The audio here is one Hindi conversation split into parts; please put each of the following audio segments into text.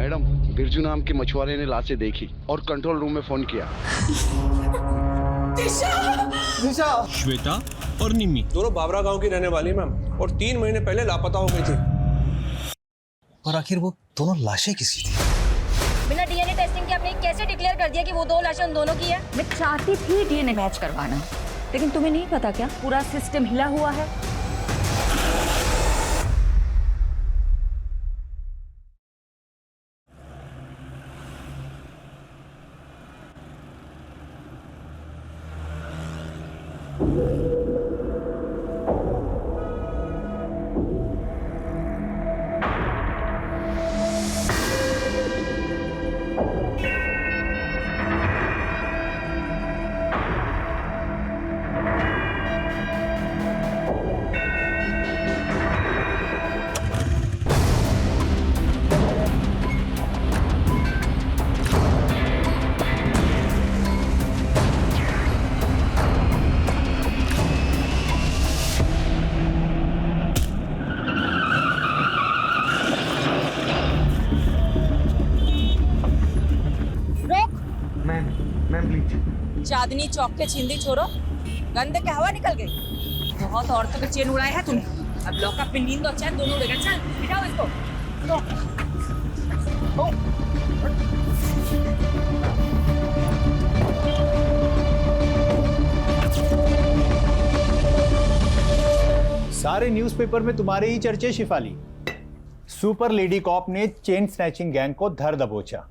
मैडम, बिरजू नाम के मछुआरे ने लाशें देखी और कंट्रोल रूम में फोन किया। दिशा! श्वेता और निम्मी दोनों बाबरा गांव की रहने वाली मैम, और 3 महीने पहले लापता हो गई थी। और आखिर वो दोनों लाशें किसकी थी? बिना डीएनए टेस्टिंग के आपने कैसे डिक्लेयर कर दिया कि वो 2 लाशें उन दोनों की है? मैं चाहती थी डीएनए मैच करवाना, लेकिन तुम्हें नहीं पता क्या पूरा सिस्टम हिला हुआ है। Ma'am please. चांदनी चौक के छिंदी छोरो, गंदे के हवा निकल गई। बहुत औरतों के चेन उड़ाए हैं तूने। अब लॉकअप में नींद और चैन दोनों उड़ेगा। चल बिठाओ इसको। सारे न्यूज़पेपर में तुम्हारे ही चर्चे शिफाली। सुपर लेडी कॉप ने चेन स्नैचिंग गैंग को धर दबोचा।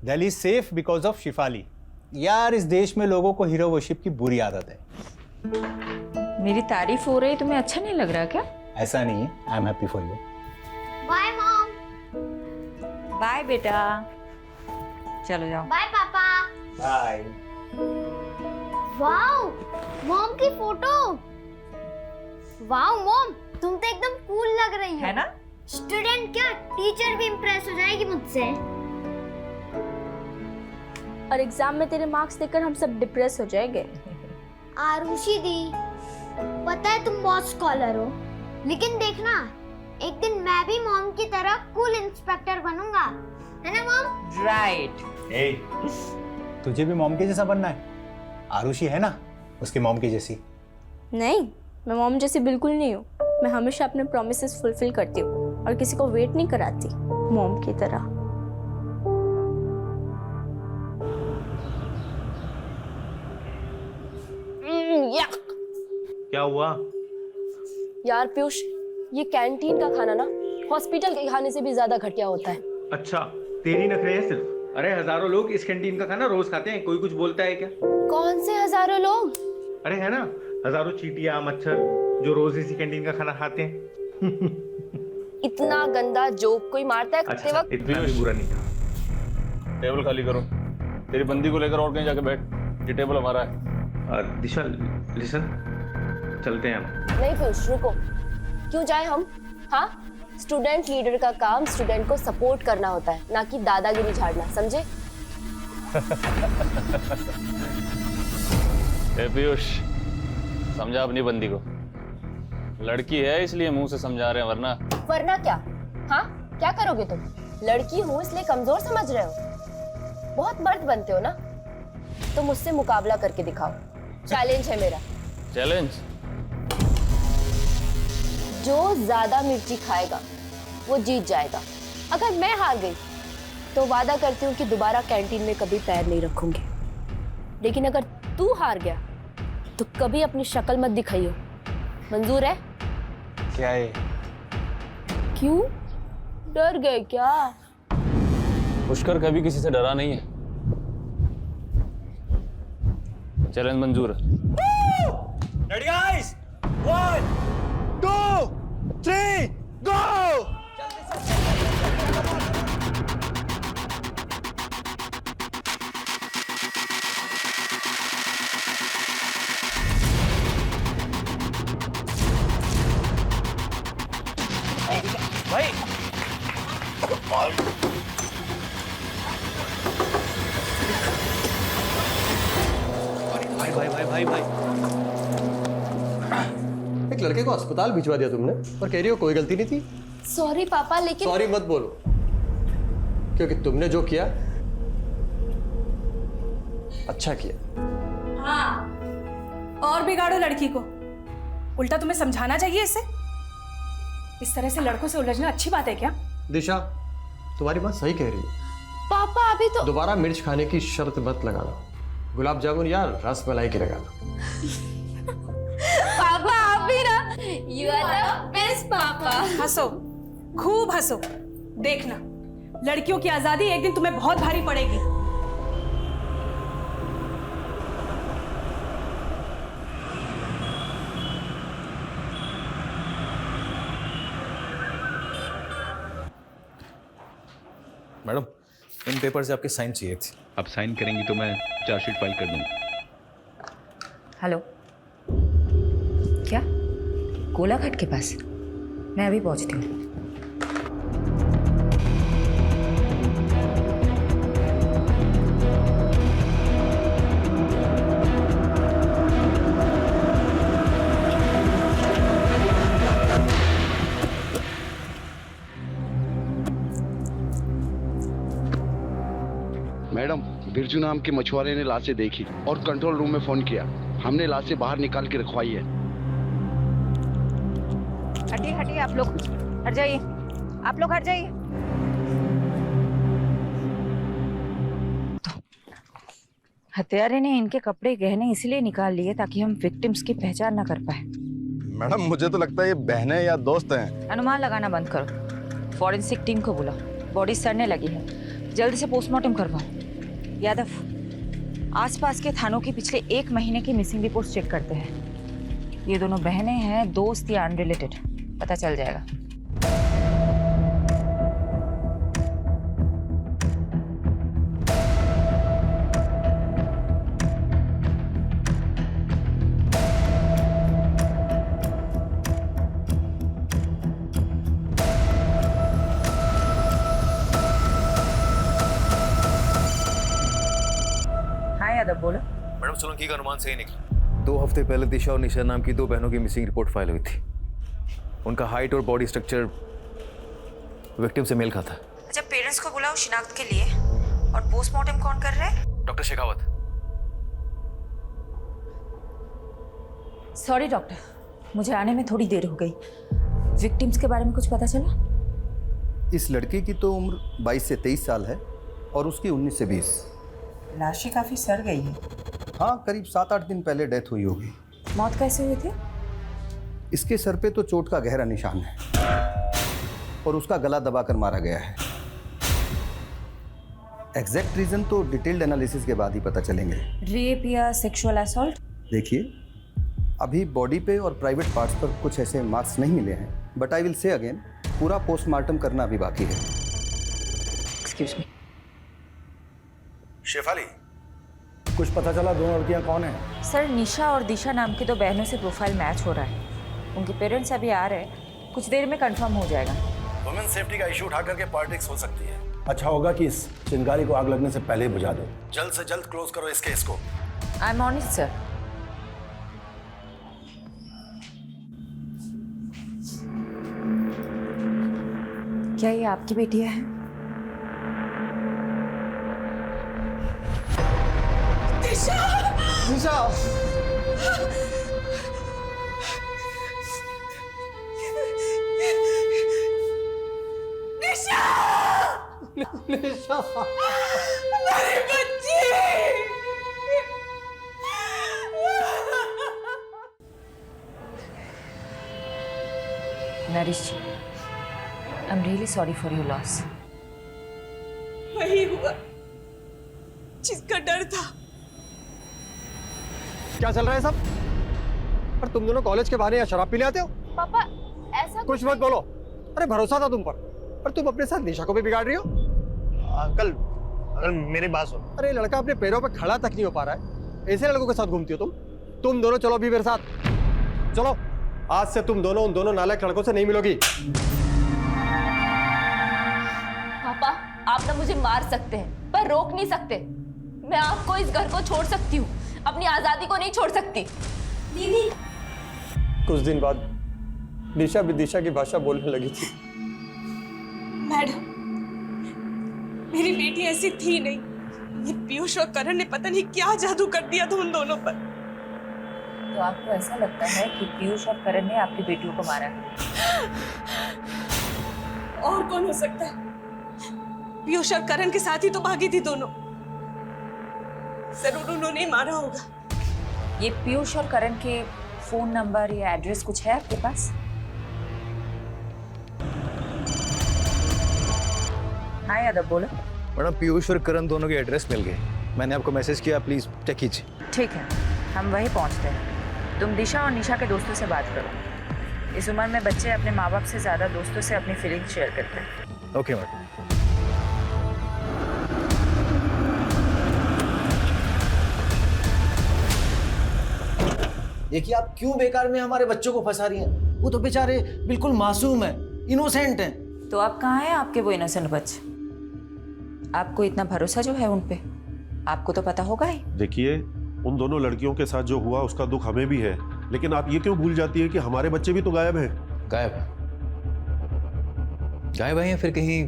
Delhi safe because of Shifali. यार, इस देश में लोगों को हीरो वर्शिप की बुरी आदत है। मेरी तारीफ हो रही, तुम्हें अच्छा नहीं लग रहा क्या? ऐसा नहीं है, I am happy for you. Bye mom. Bye बेटा, चलो जाओ। बाय पापा। बाय। वाओ, मॉम की फोटो। वाओ मॉम, तुम तो एकदम कूल लग रही हो। है ना? स्टूडेंट क्या, टीचर भी इम्प्रेस हो जाएगी मुझसे। और एग्जाम में तेरे मार्क्स देखकर हम सब डिप्रेस हो जाएंगे। आरुषि दी, पता है तुम बहुत स्कॉलर हो, लेकिन देखना एक दिन मैं भी मॉम की तरह कूल इंस्पेक्टर बनूंगा, है ना मॉम? राइट। ए, तुझे भी मॉम के जैसा बनना है? आरुषि है ना उसकी मॉम की जैसी। नहीं, मैं मॉम जैसी बिल्कुल नहीं हूँ। मैं हमेशा अपने प्रॉमिसेस फुलफिल करती हूँ और किसी को वेट नहीं कराती, मॉम की तरह। क्या हुआ? यार पीयूष, ये कैंटीन का खाना ना हॉस्पिटल के खाने से भी ज्यादा घटिया होता है। अच्छा, तेरी नखरे है सिर्फ। अरे हजारों लोग इस कैंटीन का खाना रोज खाते हैं, कोई कुछ बोलता है क्या? कौन से हजारों लोग? अरे है ना, हजारों चींटियां, मच्छर जो रोज इसी कैंटीन का खाना खाते हैं। इतना गंदा जोक कोई मारता है खाते वक्त? इतना भी बुरा नहीं था। टेबल खाली करो। तेरी बंदी को लेकर और कहीं जाके बैठ, ये टेबल हमारा है। दिशा लिसन, चलते हैं हम। नहीं पीयूष, रुको। क्यों जाए हम? हाँ, स्टूडेंट लीडर का काम स्टूडेंट को सपोर्ट करना होता है, ना कि दादागिरी झाड़ना, समझे? पीयूष, समझा अपनी बंदी को। लड़की है इसलिए मुंह से समझा रहे हैं, वरना क्या? हाँ, क्या करोगे तुम? लड़की हूँ इसलिए कमजोर समझ रहे हो? बहुत मर्द बनते हो ना, तो मुझसे मुकाबला करके दिखाओ। चैलेंज है मेरा। चैलेंज? जो ज्यादा मिर्ची खाएगा वो जीत जाएगा। अगर मैं हार गई तो वादा करती हूँ कि दोबारा कैंटीन में कभी पैर नहीं रखूंगी, लेकिन अगर तू हार गया तो कभी अपनी शक्ल मत दिखाइयो। मंजूर है? क्या है? क्यों डर गए क्या? पुष्कर कभी किसी से डरा नहीं है। चैलेंज मंजूर है। रेडी गाइस, 1 2 3 गो! भाई भाई एक लड़के को अस्पताल भिजवा दिया तुमने और कह रही हो कोई गलती नहीं थी। सॉरी पापा, लेकिन सॉरी मत बोलो, क्योंकि तुमने जो किया अच्छा किया। हाँ, और बिगाड़ो लड़की को। उल्टा तुम्हें समझाना चाहिए इसे। इस तरह से लड़कों से उलझना अच्छी बात है क्या? दिशा, तुम्हारी बात सही कह रही है। पापा अभी तो दोबारा मिर्च खाने की शर्त मत लगाना। गुलाब जामुन या रस मलाई की लगा लो। पापा आप भी ना, यू आर द बेस्ट पापा। हंसो, खूब हंसो। देखना, लड़कियों की आजादी एक दिन तुम्हें बहुत भारी पड़ेगी। मैडम, इन पेपर से आपके साइन चाहिए थे। अब साइन करेंगी तो मैं चार्जशीट फाइल कर दूंगा। हेलो, क्या कोलाघाट के पास? मैं अभी पहुंचती हूँ। मैडम, बिरजू नाम के मछुआरे ने लाशें देखी और कंट्रोल रूम में फोन किया। हमने लाशें बाहर निकाल के रखवाई है। हटिए हटिए, आप लोग हट जाइए, आप लोग हट जाइए। तो हत्यारे ने इनके कपड़े गहने इसलिए निकाल लिए ताकि हम विक्टिम्स की पहचान ना कर पाए। मैडम, मुझे तो लगता है ये बहनें या दोस्त हैं। अनुमान लगाना बंद करो। फॉरेंसिक टीम को बुलाओ, बॉडी सड़ने लगी है, जल्दी से पोस्टमार्टम करवाओ। यादव, आसपास के थानों की पिछले 1 महीने की मिसिंग रिपोर्ट चेक करते हैं। ये दोनों बहनें हैं, दोस्त या अनरिलेटेड, पता चल जाएगा। हाँ यादव, बोलो। मैडम, सोलंकी का अनुमान सही निकला। 2 हफ्ते पहले दिशा और निशा नाम की 2 बहनों की मिसिंग रिपोर्ट फाइल हुई थी। उनका हाइट और बॉडी स्ट्रक्चर विक्टिम से मेल खाता। अच्छा, पेरेंट्स को बुलाओ शिनाख्त के लिए। और पोस्टमार्टम कौन कर रहा है? डॉक्टर शेखावत। सॉरी डॉक्टर, मुझे आने में थोड़ी देर हो गई। विक्टिम्स के बारे में कुछ पता चला? इस लड़की की तो उम्र 22 से 23 साल है और उसकी 19 से 20। लाशें काफी सड़ गई है। हाँ, करीब 7-8 दिन पहले डेथ हुई होगी। मौत कैसे हुई थी? इसके सर पे तो चोट का गहरा निशान है और उसका गला दबाकर मारा गया है। एग्जैक्ट रीजन तो डिटेल्ड एनालिसिस के बाद ही पता चलेंगे। रेप या सेक्सुअल असॉल्ट? देखिए, अभी बॉडी पे और प्राइवेट पार्ट्स पर कुछ ऐसे मार्क्स नहीं मिले हैं, but I will say again, पूरा पोस्टमार्टम करना अभी बाकी है। Excuse me. शेफाली, कुछ पता चला 2 लड़कियां कौन हैं? सर, निशा और दिशा नाम की 2 बहनों से प्रोफाइल मैच हो रहा है। उनके पेरेंट्स अभी आ रहे हैं, कुछ देर में कंफर्म हो जाएगा। वुमेन सेफ्टी का इशू उठा करके पॉलिटिक्स हो सकती है। अच्छा होगा कि इस चिंगारी को आग लगने से पहले बुझा दो। जल्द से जल्द क्लोज करो इस केस को। I am on it sir. क्या ये आपकी बेटियां हैं? दिशा! निशा! मेरी बच्ची! Narish ji, I am really sorry for your loss. वही हुआ जिसका डर था। क्या चल रहा है सब? पर तुम दोनों कॉलेज के बहाने यहाँ शराब पीने आते हो? पापा ऐसा कुछ मत बोलो। अरे भरोसा था तुम पर तुम अपने साथ निशा को भी बिगाड़ रही हो। अंकल, मेरी बात सुनो। अरे लड़का अपने पैरों पे खड़ा तक नहीं हो पा रहा है, ऐसे लड़कों के साथ घूमती हो तुम दोनों चलो अभी मेरे साथ। चलो, आज से तुम दोनों उन दोनों नालायक लड़कों से नहीं मिलोगी। पापा, आप ना मुझे मार सकते हैं पर रोक नहीं सकते। मैं आपको इस घर को छोड़ सकती हूँ, अपनी आजादी को नहीं छोड़ सकती। दीदी, कुछ दिन बाद निशा भी दिशा की भाषा बोलने लगी थी। मैडम, मेरी बेटी ऐसी थी नहीं। ये पीयूष और करण ने पता नहीं क्या जादू कर दिया था उन दोनों पर। तो आपको ऐसा लगता है कि पीयूष और करण ने आपकी बेटियों को मारा है? और कौन हो सकता है? पीयूष और करण के साथ ही तो भागी थी दोनों। जरूर उन्होंने ही मारा होगा। ये पीयूष और करण के फोन नंबर या एड्रेस कुछ है आपके पास? हाँ यादव, बोलो। मैडम, पीयूष और करण दोनों के एड्रेस मिल गए। मैंने आपको मैसेज किया, प्लीज चेक कीजिए। ठीक है, हम वहीं पहुंचते हैं। तुम दिशा और निशा के दोस्तों से बात करो। इस उम्र में बच्चे अपने माँ बाप से ज्यादा दोस्तों से अपनी फीलिंग्स शेयर करते हैं। Okay madam. देखिए, आप क्यों बेकार में हमारे बच्चों को फंसा रही हैं? वो तो बेचारे बिल्कुल मासूम हैं, इनोसेंट हैं। तो अब कहाँ हैं आपके वो इनोसेंट बच्चे? आपको इतना भरोसा जो है उन पे, आपको तो पता होगा ही। देखिए, उन दोनों लड़कियों के साथ जो हुआ उसका दुख हमें भी है, लेकिन आप ये क्यों भूल जाती है कि हमारे बच्चे भी तो गायब हैं। गायब है या फिर कहीं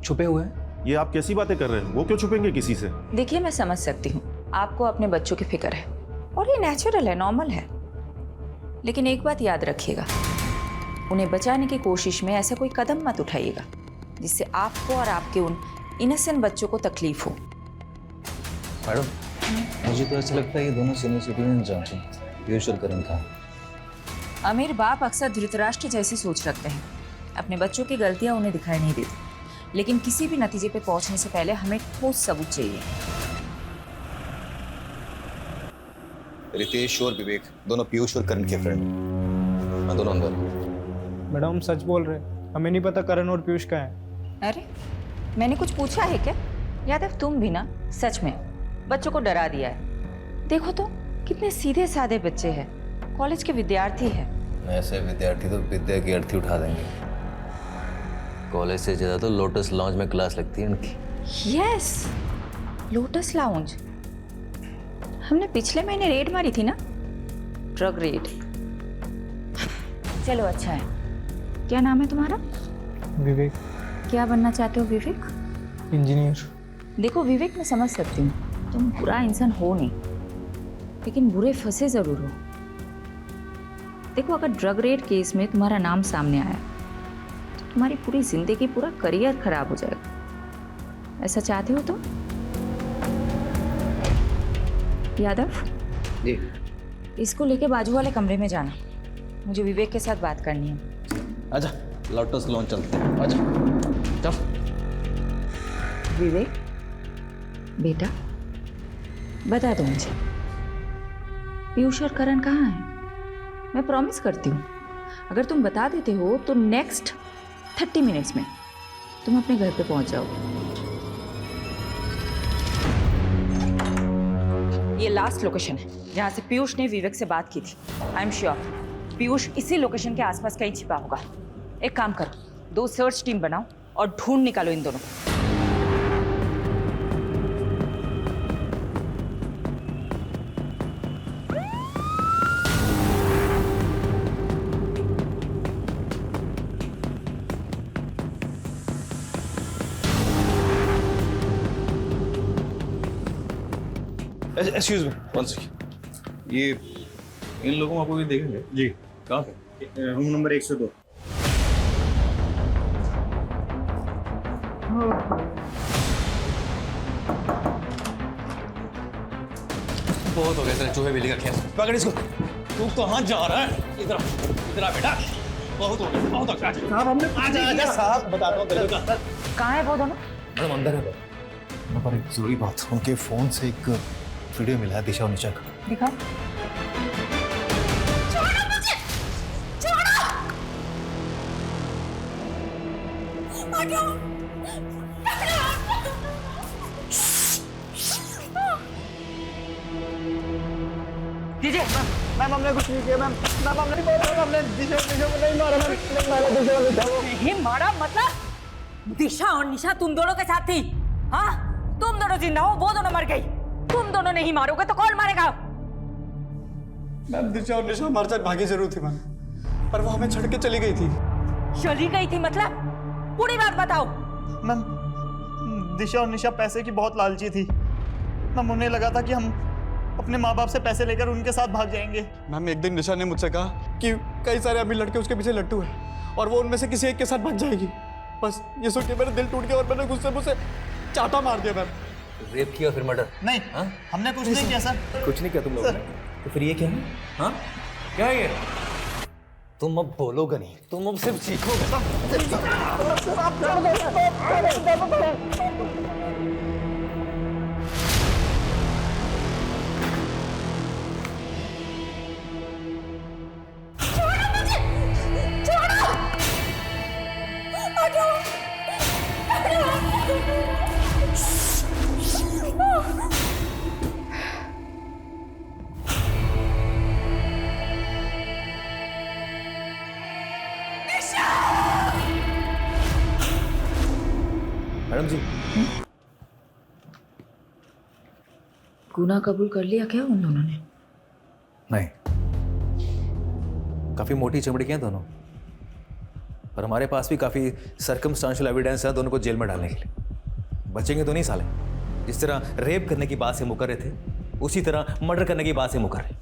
छुपे हुए हैं? ये आप कैसी बातें कर रहे हैं? वो क्यों छुपेंगे किसी से? देखिए, मैं समझ सकती हूँ आपको अपने बच्चों की फिक्र है और ये नेचुरल है, नॉर्मल है। लेकिन एक बात याद रखिएगा, उन्हें बचाने की कोशिश में ऐसा कोई कदम मत उठाइएगा जिससे आपको और आपके उन इनोसेंट बच्चों को तकलीफ हो। मैडम, मुझे तो ऐसा लगता है ये दोनों सीनियर सिटीजन जांचें पीयूष और करण का। अमीर बाप अक्सर धृतराष्ट्र जैसी सोच रखते हैं। अपने बच्चों की गलतियां उन्हें दिखाई नहीं देती, लेकिन किसी भी नतीजे पे पहुंचने से पहले हमें ठोस सबूत चाहिए। रितेश और विवेक दोनों पीयूष और करण के फ्रेंड, मैं दोनों अंदर। मैडम, हम सच बोल रहे हैं, हमें नहीं पता करण और पीयूष का है। अरे, मैंने कुछ पूछा है क्या? यादव, तुम भी ना सच में बच्चों को डरा दिया है। देखो तो कितने सीधे साधे बच्चे हैं, कॉलेज के विद्यार्थी हैं। ऐसे विद्यार्थी तो विद्या की अर्थी उठा देंगे। कॉलेज से ज्यादा तो लोटस लॉन्ज में क्लास लगती है उनकी। Yes, lotus lounge. हमने पिछले महीने रेड मारी थी ना, ड्रग रेड। चलो अच्छा है। क्या नाम है तुम्हारा? विवेक। क्या बनना चाहते हो विवेक? इंजीनियर। देखो विवेक, मैं समझ सकती हूँ तुम बुरा इंसान हो नहीं, लेकिन बुरे फंसे जरूर हो। देखो, अगर ड्रग रेड केस में तुम्हारा नाम सामने आया तो तुम्हारी पूरी जिंदगी, पूरा करियर खराब हो जाएगा। ऐसा चाहते हो तो? यादव जी। इसको लेके बाजू वाले कमरे में जाना, मुझे विवेक के साथ बात करनी है। आजा, लोटस लॉन्च चलते हैं। आजा, चल। विवेक बेटा, बता दो मुझे, पीयूष और करण कहाँ हैं? मैं प्रॉमिस करती हूँ, अगर तुम बता देते हो तो नेक्स्ट 30 मिनट्स में तुम अपने घर पे पहुंच जाओगे। ये लास्ट लोकेशन है जहाँ से पीयूष ने विवेक से बात की थी। आई एम श्योर पीयूष इसी लोकेशन के आसपास कहीं छिपा होगा। एक काम करो, 2 सर्च टीम बनाओ और ढूंढ निकालो इन दोनों को। Excuse me, one second. ये इन लोगों को आपको भी देखेंगे? जी। कहाँ पे? Room number 102। बहुत हो गया तेरा चूहे बिल्ली का खेल। पकड़ इसको। तू कहाँ जा रहा है? इधर आ बेटा। बहुत हो गया, बहुत हो गया। साहब, हमने आजा साहब, बताता हूँ तेरे को। कहाँ है वो दोनों? मैडम अंदर है। मैं पर एक जरूरी बात, उनके फोन से एक वीडियो मिला है दिशा और निशा का। दिखा। दीजिए मैम, हमने कुछ नहीं किया मैम। मैम, हमने दिशा को नहीं मारा मैम। नहीं मारा मतलब? दिशा और निशा तुम दोनों के साथ थी? हाँ, तुम दोनों जिंदा हो, वो दोनों मर गई। तुम दोनों नहीं मारोगे तो कौन मारेगा? मैम, दिशा और निशा हमारे साथ भागी जरूर थी मैम, पर वो हमें छोड़ के चली गई थी। चली गई थी मतलब? पूरी बात बताओ। मैम, दिशा और निशा पैसे की बहुत लालची थी। मैम, उन्हें लगा था कि हम अपने माँ बाप से पैसे लेकर उनके साथ भाग जाएंगे। मैम, एक दिन निशा ने मुझसे कहा कि कई सारे अमीर लड़के उसके पीछे लट्टू हैं और वो उनमें से किसी एक के साथ भाग जाएगी। बस ये सुन के मेरा दिल टूट गया और मैंने गुस्से में उसे चाटा मार दिया। मैम, रेप किया फिर मर्डर? नहीं, हमने कुछ नहीं किया सर। कुछ नहीं किया तुम लोगों ने? तो फिर ये क्या है? हाँ, क्या है ये? तुम अब बोलोगे नहीं, तुम अब सिर्फ सीखोगे। मैडम जी, गुनाह कबूल कर लिया क्या उन दोनों ने? नहीं, काफी मोटी चमड़ी के हैं दोनों, पर हमारे पास भी काफी सर्कमस्टांशियल एविडेंस है दोनों को जेल में डालने के लिए। बचेंगे तो नहीं साले। जिस तरह रेप करने की बात से मुकर रहे थे, उसी तरह मर्डर करने की बात से मुकर रहे।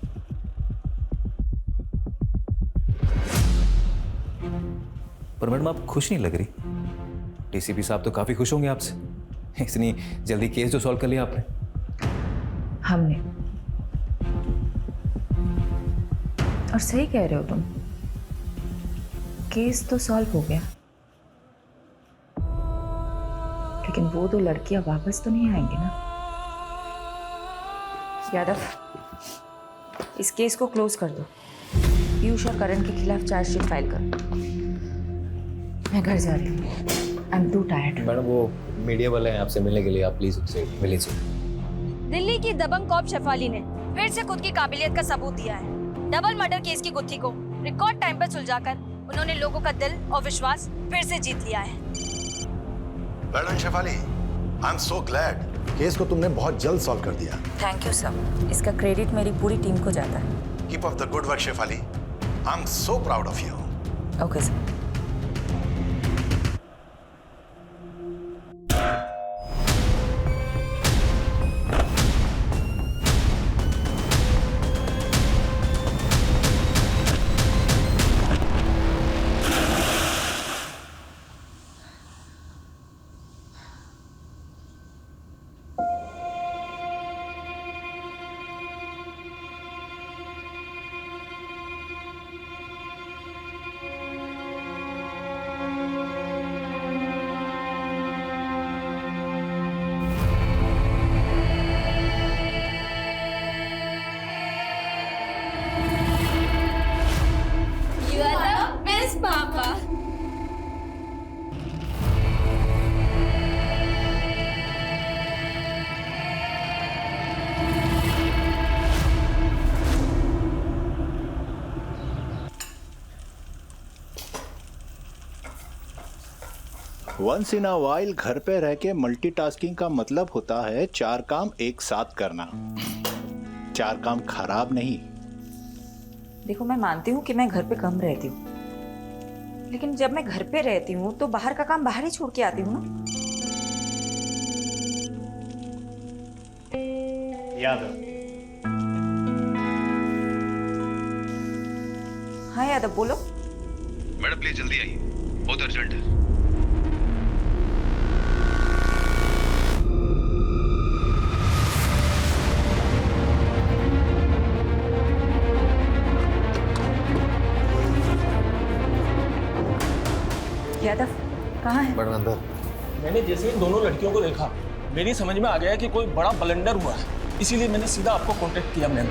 पर मैडम, आप खुश नहीं लग रही। डीसीपी साहब तो काफी खुश होंगे आपसे, इतनी जल्दी केस जो सॉल्व कर लिया आपने। हमने? और सही कह रहे हो तुम, केस तो सॉल्व हो गया, लेकिन वो दो लड़कियां वापस तो नहीं आएंगी ना? यादव, इस केस को क्लोज कर दो। पीयूष और करण के खिलाफ चार्जशीट फाइल करो। मैं घर जा रही हूँ। I am to tired. Madam, वो मीडिया वाले हैं आपसे मिलने के लिए, आप प्लीज उनसे मिल लीजिए। दिल्ली की दबंग कॉप शेफाली ने फिर से खुद की काबिलियत का सबूत दिया है। डबल मर्डर केस की गुत्थी को रिकॉर्ड टाइम पर सुलझाकर उन्होंने लोगों का दिल और विश्वास फिर से जीत लिया है। Madam Shefali, I am so glad. Case को तुमने बहुत जल्द सॉल्व कर दिया। Thank you sir. इसका क्रेडिट मेरी पूरी टीम को जाता है। Keep up the good work Shefali. I am so proud of you. Okay sir. Once in a while घर पे रह के मल्टीटास्किंग का मतलब होता है 4 काम एक साथ करना। 4 काम खराब नहीं। देखो, मैं मानती हूँ कि मैं घर पे कम रहती हूँ, लेकिन जब मैं घर पे रहती हूँ तो बाहर का काम बाहर ही छोड़ के आती हूँ ना। यादव। हाँ यादव, बोलो। मैडम प्लीज जल्दी आइए, बहुत अर्जेंट है। यादव, कहाँ है? मैडम अंदर। मैंने जैसे इन दोनों लड़कियों को देखा, मेरी समझ में आ गया कि कोई बड़ा ब्लंडर हुआ है, इसीलिए मैंने सीधा आपको कांटेक्ट किया। मैम,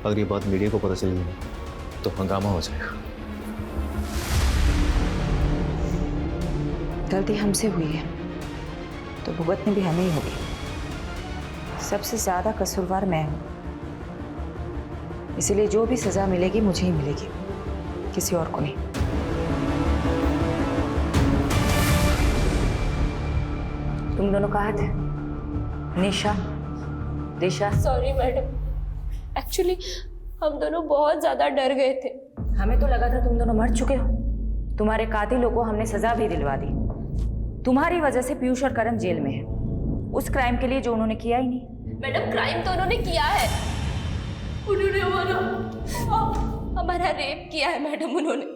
अगर ये बात मीडिया को पता चली तो हंगामा हो जाएगा। गलती हमसे हुई है तो भुगतनी भी हमें ही होगी। सबसे ज्यादा कसूरवार मैं हूँ, इसलिए जो भी सजा मिलेगी मुझे ही मिलेगी, किसी और को नहीं। तुम दोनों कहाँ थे? निशा, दिशा? सॉरी मैडम, एक्चुअली हम दोनों बहुत ज्यादा डर गए थे। हमें तो लगा था तुम दोनों मर चुके हो। तुम्हारे कातिलों को हमने सजा भी दिलवा दी। तुम्हारी वजह से पीयूष और करण जेल में है, उस क्राइम के लिए जो उन्होंने किया ही नहीं। मैडम क्राइम तो उन्होंने किया है, उन्होंने हमारा रेप किया है मैडम। उन्होंने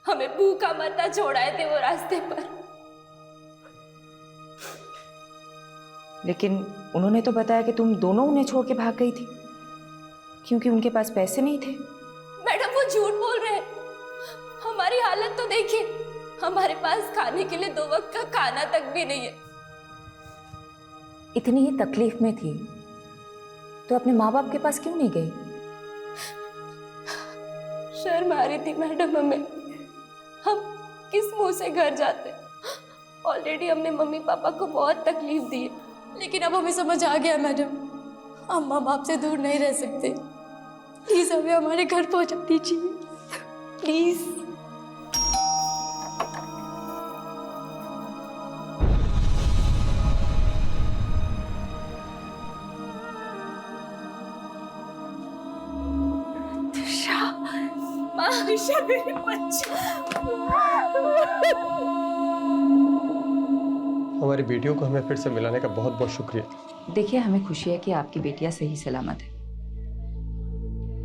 हमें भूखा मरना छोड़ाए थे वो रास्ते पर। लेकिन उन्होंने तो बताया कि तुम दोनों उन्हें छोड़ के भाग गई थी क्योंकि उनके पास पैसे नहीं थे। मैडम वो झूठ बोल रहे हैं। हमारी हालत तो देखिए, हमारे पास खाने के लिए 2 वक्त का खाना तक भी नहीं है। इतनी ही तकलीफ में थी तो अपने माँ बाप के पास क्यों नहीं गई? शर्म आ रही थी मैडम हमें। हम किस मुंह से घर जाते? ऑलरेडी हमने मम्मी पापा को बहुत तकलीफ दी है, लेकिन अब हमें समझ आ गया मैडम, हम माँ बाप से दूर नहीं रह सकते। प्लीज हमें हमारे घर पहुंचा दीजिए, प्लीज। दिशा मेरी बच्ची। हमारी बेटियों को हमें फिर से मिलाने का बहुत बहुत शुक्रिया। देखिए, हमें खुशी है कि आपकी बेटियां सही सलामत है,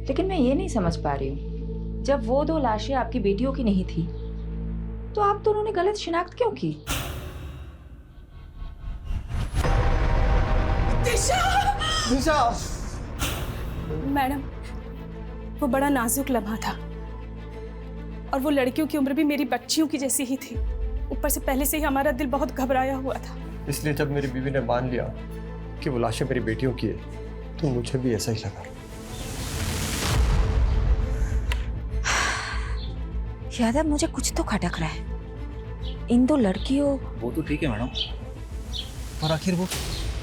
लेकिन मैं ये नहीं समझ पा रही हूँ, जब वो 2 लाशें आपकी बेटियों की नहीं थी तो आप दोनों ने गलत शिनाख्त क्यों की? दिशा! मैडम, वो बड़ा नाजुक लम्हा था और वो लड़कियों की उम्र भी मेरी बच्चियों की जैसी ही थी। ऊपर से पहले से ही हमारा दिल बहुत घबराया हुआ था। इसलिए जब मेरी बीवी ने मान लिया कि वो लाशें मेरी बेटियों की है तो मुझे भी ऐसा ही लगा। यादव, मुझे कुछ तो खटक रहा है। इन 2 लड़कियों... वो तो ठीक है मैडम, पर आखिर वो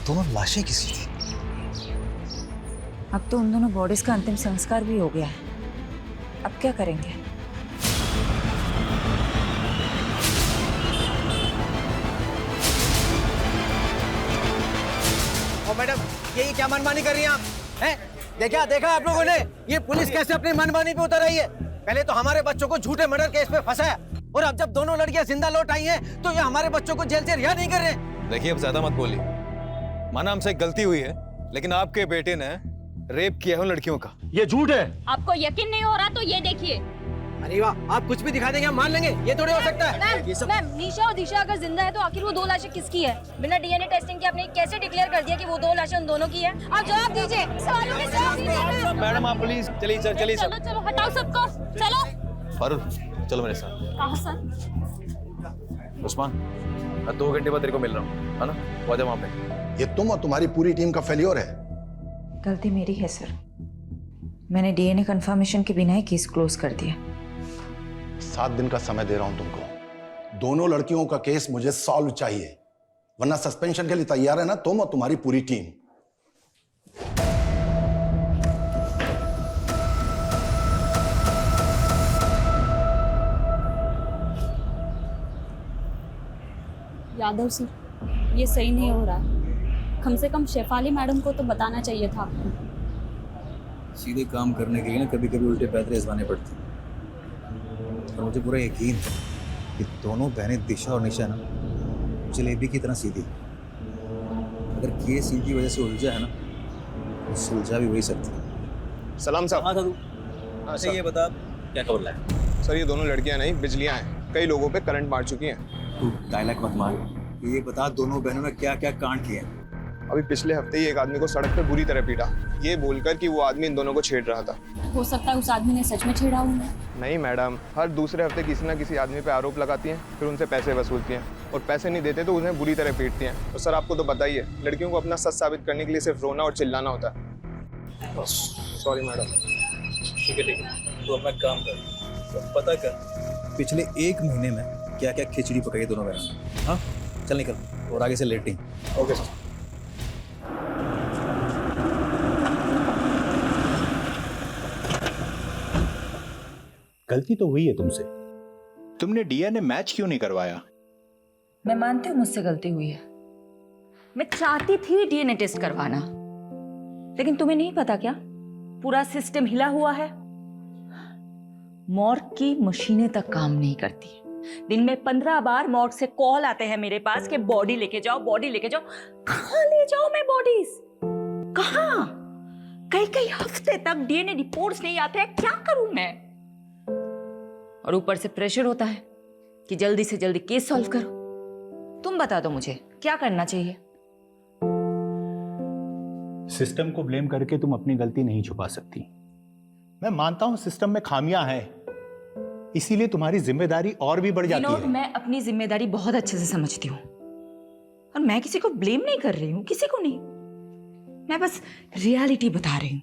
दोनों लाशें किसकी थी? अब तो उन दोनों बॉडीज का अंतिम संस्कार भी हो गया है, अब क्या करेंगे? और मैडम, ये क्या मनमानी कर रही हैं आप? हैं? देखा आप लोगों ने ये पुलिस कैसे अपनी मनमानी पे उतर आई है? पहले तो हमारे बच्चों को झूठे मर्डर केस में फंसाया और अब जब दोनों लड़कियां जिंदा लौट आई हैं तो ये हमारे बच्चों को जेल से रिहा नहीं कर रहे। देखिए, अब ज्यादा मत बोलिए। माना हमसे एक गलती हुई है, लेकिन आपके बेटे ने रेप किया है उन लड़कियों का। ये झूठ है। आपको यकीन नहीं हो रहा तो ये देखिए। अरे वाह, आप कुछ भी दिखा देंगे हम मान लेंगे, ये थोड़ी हो सकता है। मैम, निशा और दिशा अगर जिंदा है तो आखिर वो 2 लाशें किसकी है? बिना डीएनए टेस्टिंग के आपने कैसे डिक्लेयर कर दिया कि वो 2 लाशें उन दोनों की है? आप जवाब दीजिए, सवालों के जवाब दीजिए। मैडम आप प्लीज चलिए सर, चलिए सर। चलो हटाओ सबको, चलो। फारूक चलो मेरे साथ। कहाँ सर? उस्मान, मैं 2 घंटे बाद तेरे को मिल रहा हूँ, है ना? वो आ जा वहाँ पे। ये तुम और तुम्हारी पूरी टीम का फेल्योर है। गलती मेरी है सर, मैंने डीएनए कंफर्मेशन के बिना ही केस क्लोज कर दिया। 7 दिन का समय दे रहा हूं तुमको। दोनों लड़कियों का केस मुझे सॉल्व चाहिए, वरना सस्पेंशन के लिए तैयार है ना तुम और तुम्हारी पूरी टीम। यादव सर, ये सही नहीं हो रहा है। कम से कम शेफाली मैडम को तो बताना चाहिए था आपको। सीधे काम करने के लिए ना कभी कभी उल्टे पैदरे आजमाने पड़ते हैं, और मुझे पूरा यकीन है कि दोनों बहनें दिशा और निशा ना जलेबी की तरह सीधी। अगर केस इनकी वजह से उलझा है ना तो सुलझा भी वही सकती है। सलाम साहब। हाँ था तू। अच्छा ये बता क्या खबर लाया? सर, ये दोनों लड़कियां नहीं बिजलियां हैं, कई लोगों पे करंट मार चुकी हैं। तू डायलॉग मत मार, ये बता दोनों बहनों ने क्या क्या कांड किए हैं? अभी पिछले हफ्ते ही एक आदमी को सड़क पे बुरी तरह पीटा, ये बोलकर कि वो आदमी इन दोनों को छेड़ रहा था। हो सकता है उस आदमी ने सच में छेड़ा उन्हें। नहीं मैडम, हर दूसरे हफ्ते किसी ना किसी आदमी पे आरोप लगाती हैं, फिर उनसे पैसे वसूलती हैं और पैसे नहीं देते तो उन्हें बुरी तरह पीटती हैं। और सर आपको तो पता ही है, लड़कियों को अपना सच साबित करने के लिए सिर्फ रोना और चिल्लाना होता है। Sorry madam. ठीक है, तू अपना काम कर, तो पता कर पिछले 1 महीने में क्या क्या खिचड़ी पकाई दोनों बहनों ने। हाँ चल निकल, और आगे से लेट नहीं। Okay sir. गलती तो हुई है तुमसे, तुमने डीएनए मैच क्यों नहीं करवाया? मैं मानती हूँ मुझसे गलती हुई है, मैं चाहती थी डीएनए टेस्ट करवाना, लेकिन तुम्हें नहीं पता क्या पूरा सिस्टम हिला हुआ है। मॉर्ग की मशीनें तक काम नहीं करती। दिन में 15 बार मॉर्ग से कॉल आते हैं मेरे पास कि बॉडी लेके जाओ, बॉडी लेके जाओ। कहाँ ले जाओ मैं बॉडीज? कहाँ? कई हफ्ते तक डीएनए रिपोर्ट्स नहीं आते हैं, क्या करूं मैं? और ऊपर से प्रेशर होता है कि जल्दी से जल्दी केस सॉल्व करो। तुम बता दो मुझे क्या करना चाहिए? सिस्टम को ब्लेम करके तुम अपनी गलती नहीं छुपा सकती। मैं मानता हूं सिस्टम में खामियां हैं, इसीलिए तुम्हारी जिम्मेदारी और भी बढ़ जाती है। मैं अपनी जिम्मेदारी बहुत अच्छे से समझती हूँ और मैं किसी को ब्लेम नहीं कर रही हूँ, किसी को नहीं। मैं बस रियलिटी बता रही हूँ।